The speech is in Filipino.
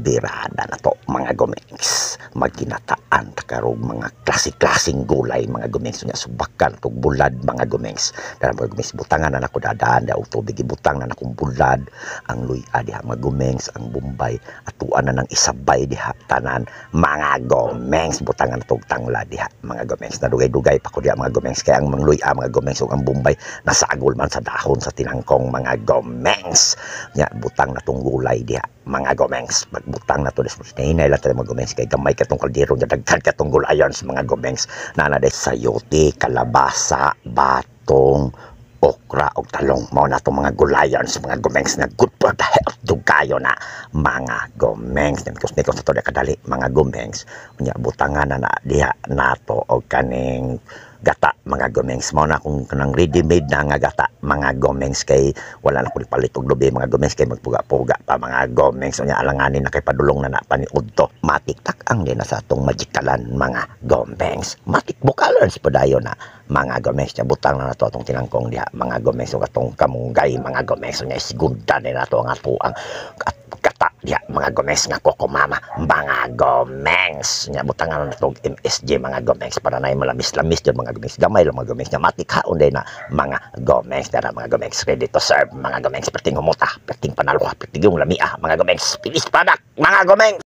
birada na to mga gomengs, magkinataan takarog mga klase-klaseng gulay mga gomengs, nya subakan tog bulad mga gomengs. Dara mga gomengs, butangan na nako dadaan da tubig ibutang na nakong bulad ang luya diha mga gomengs, ang Bombay atuan na ng isabay diha tanan mga gomengs, butangan tog tangla diha mga gomengs. Nadugay-dugay pa ko diha mga gomengs, kaya ang luya mga gomengs ug ang Bombay nasagol man sa dahon sa tinangkong mga gomengs. Nya butang na tong gulay diha mga gomengs, magbutang na to des hinay lang tayo mga gomengs, kay gamay katong kaldero nya daghan katong gulayon sa mga gomengs, nanaday sayote, kalabasa, batong, okra og talong. Mao na tong mga gulayon sa mga gomengs nga good for the health dugayo na mga gomengs. Nikos sa to kadali mga gomengs, unya butangan na diha nato og kaning gata mga gomengs. Mao na kung kanang ready made na nga gata mga gomengs, kay wala na ko ipalit og lubi mga gomengs, kay magpuga-puga pa mga gomengs. Unya alanganin na kay padulong na paniudto matiktak ang din na sa atong magikalan mga gomengs, matik bukalan si padayon na mga gomengs. Nya butang na nato atong tinangkong diha mga gomengs ug atong kamunggay mga gomengs. Unya sigunda ni nato ang atuang gata diha mga gomengs nga kokomama mga gomengs. Nya butangan na tog MSG mga gomengs para nay malamis-lamis jud mga gomengs, gamay lang mga gomengs, nya matikhaon day na mga gomengs. Dara mga gomengs, ready to serve mga gomengs, perting humuta, perting panaluha, perting yung lamia mga gomengs, finished product mga gomengs.